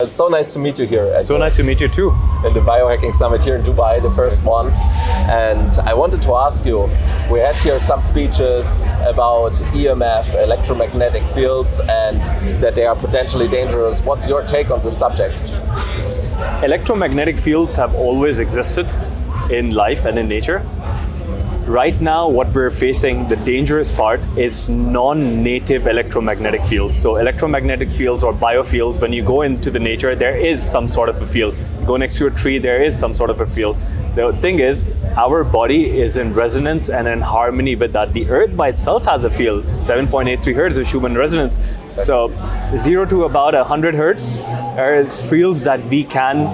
it's so nice to meet you here. So nice to meet you too. In the Biohacking Summit here in Dubai, the first one. And I wanted to ask you, we had here some speeches about EMF, electromagnetic fields, and that they are potentially dangerous. What's your take on this subject? Electromagnetic fields have always existed in life and in nature. Right now, what we're facing, the dangerous part, is non-native electromagnetic fields. So electromagnetic fields or biofields, when you go into the nature, there is some sort of a field. Go next to a tree, there is some sort of a field. The thing is, our body is in resonance and in harmony with that. The earth by itself has a field, 7.83 hertz is human resonance. So 0 to about 100 hertz, there is fields that it can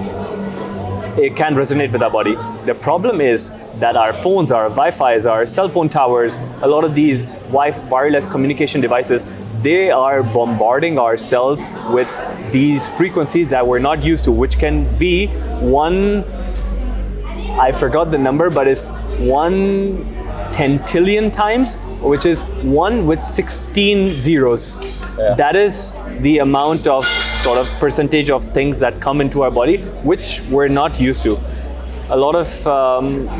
resonate with our body. The problem is that our phones, our Wi-Fi's, our cell phone towers, a lot of these wireless communication devices, they are bombarding our cells with these frequencies that we're not used to, which can be I forgot the number, but it's 1 10,000,000,000 times, which is 1 with 16 zeros. Yeah. That is the amount of sort of percentage of things that come into our body, which we're not used to. A lot of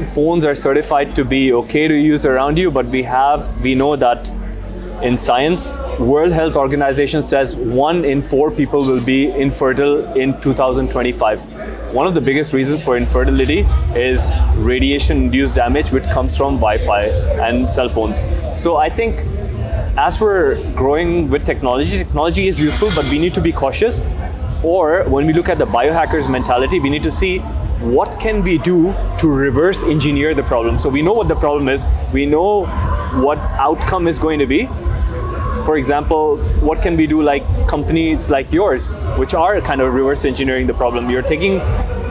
phones are certified to be okay to use around you, but we know that in science, World Health Organization says 1 in 4 people will be infertile in 2025. One of the biggest reasons for infertility is radiation-induced damage, which comes from Wi-Fi and cell phones. So I think as we're growing with technology is useful, but we need to be cautious. Or when we look at the biohackers mentality, we need to see what can we do to reverse engineer the problem. So we know what the problem is, we know what outcome is going to be. For example, what can we do like companies like yours, which are kind of reverse engineering the problem. You're taking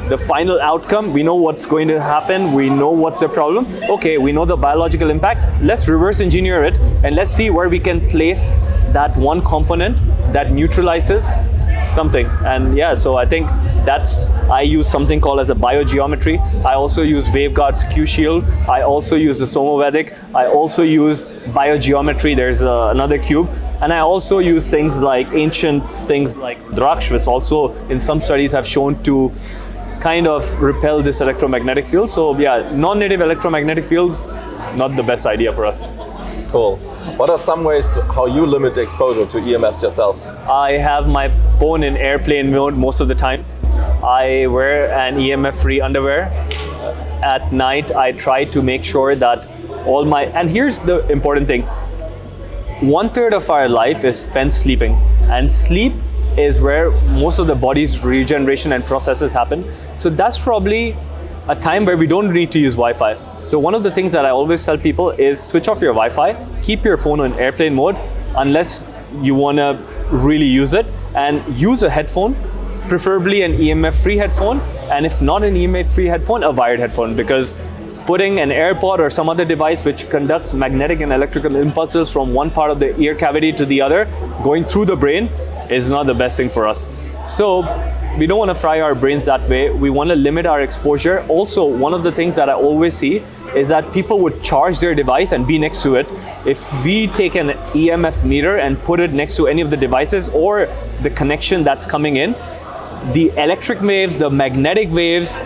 the final outcome, we know what's going to happen, we know what's the problem. Okay, we know the biological impact, let's reverse engineer it and let's see where we can place that one component that neutralizes something. And yeah, so I think I use something called as a biogeometry. I also use Waveguard's Q-Shield. I also use the Somovedic. I also use biogeometry. There's another cube. And I also use things like ancient things like Draksh, which also in some studies have shown to kind of repel this electromagnetic field. So yeah, non-native electromagnetic fields, not the best idea for us. Cool. What are some ways how you limit the exposure to EMFs yourselves? I have my phone in airplane mode most of the time. I wear an EMF-free underwear. At night, I try to make sure that and here's the important thing. 1/3 of our life is spent sleeping, and sleep is where most of the body's regeneration and processes happen. So that's probably a time where we don't need to use Wi-Fi. So one of the things that I always tell people is switch off your Wi-Fi, keep your phone on airplane mode unless you want to really use it, and use a headphone, preferably an EMF-free headphone, and if not an EMF-free headphone, a wired headphone, because putting an AirPod or some other device which conducts magnetic and electrical impulses from one part of the ear cavity to the other, going through the brain, is not the best thing for us. So we don't want to fry our brains that way. We want to limit our exposure. Also, one of the things that I always see is that people would charge their device and be next to it. If we take an EMF meter and put it next to any of the devices or the connection that's coming in, the electric waves, the magnetic waves,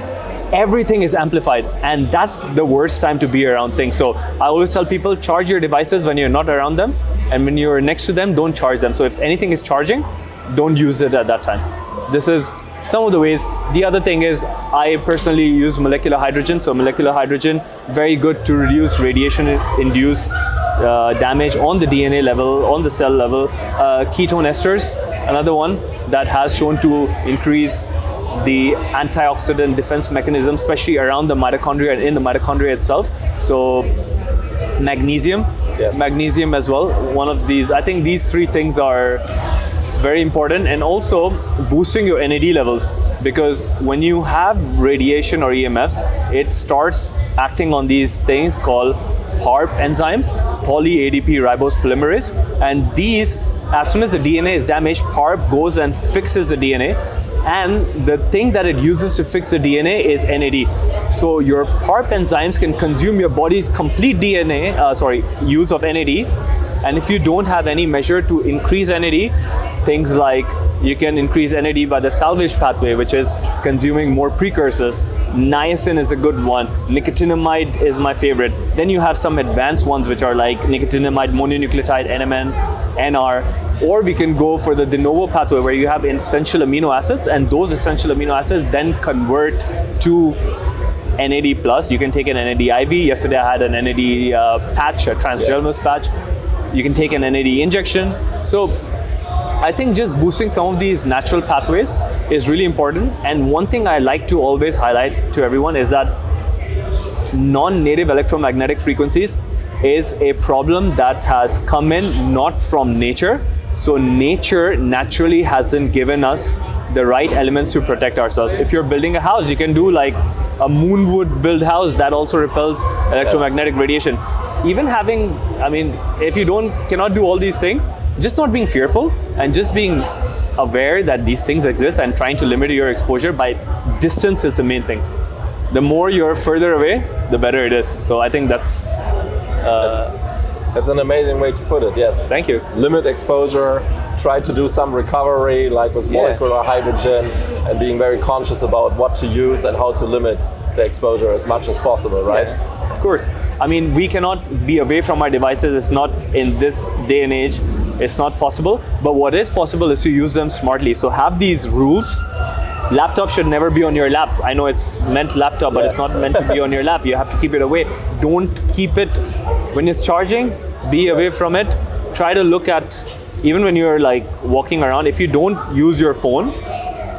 everything is amplified, and that's the worst time to be around things. So I always tell people, charge your devices when you're not around them, and when you're next to them, don't charge them. So if anything is charging, don't use it at that time. This is some of the ways. The other thing is I personally use molecular hydrogen. So molecular hydrogen, very good to reduce radiation-induced damage on the DNA level, on the cell level. Ketone esters, another one that has shown to increase the antioxidant defense mechanism, especially around the mitochondria and in the mitochondria itself. So magnesium, yes. Magnesium as well. One of these, I think these 3 things are very important, and also boosting your NAD levels, because when you have radiation or EMFs, it starts acting on these things called PARP enzymes, poly-ADP ribose polymerase, and these, as soon as the DNA is damaged, PARP goes and fixes the DNA, and the thing that it uses to fix the DNA is NAD. So your PARP enzymes can consume your body's complete use of NAD, and if you don't have any measure to increase NAD, things like you can increase NAD by the salvage pathway, which is consuming more precursors. Niacin is a good one. Nicotinamide is my favorite. Then you have some advanced ones, which are like nicotinamide mononucleotide, NMN, NR. Or we can go for the de novo pathway, where you have essential amino acids, and those essential amino acids then convert to NAD+. You can take an NAD IV. Yesterday I had an NAD patch, a transdermal patch. You can take an NAD injection. So I think just boosting some of these natural pathways is really important. And one thing I like to always highlight to everyone is that non-native electromagnetic frequencies is a problem that has come in not from nature. So nature naturally hasn't given us the right elements to protect ourselves. If you're building a house, you can do like a moonwood build house that also repels electromagnetic radiation. Even having, I mean, if you cannot do all these things, just not being fearful and just being aware that these things exist and trying to limit your exposure by distance is the main thing. The more you're further away, the better it is. So I think that's an amazing way to put it, yes. Thank you. Limit exposure, try to do some recovery, like with molecular hydrogen, and being very conscious about what to use and how to limit the exposure as much as possible, right? Yeah, of course. I mean, we cannot be away from our devices. It's not, in this day and age, it's not possible. But what is possible is to use them smartly. So have these rules. Laptop should never be on your lap. I know it's meant laptop, but it's not meant to be on your lap. You have to keep it away. Don't keep it when it's charging. Be away from it. Try to look at, even when you're like walking around, if you don't use your phone,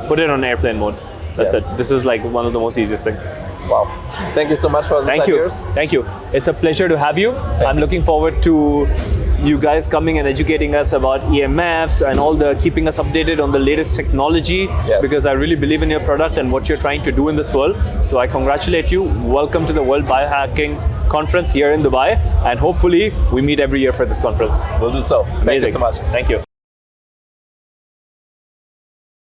put it on airplane mode. That's it. This is like one of the most easiest things. Wow. Thank you so much for this ideas. Thank you. It's a pleasure to have you. I'm looking forward to you guys coming and educating us about EMFs and all the keeping us updated on the latest technology, because I really believe in your product and what you're trying to do in this world. So I congratulate you. Welcome to the World Biohacking Conference here in Dubai, and hopefully we meet every year for this conference. We'll do so. Amazing. Thank you so much. Thank you.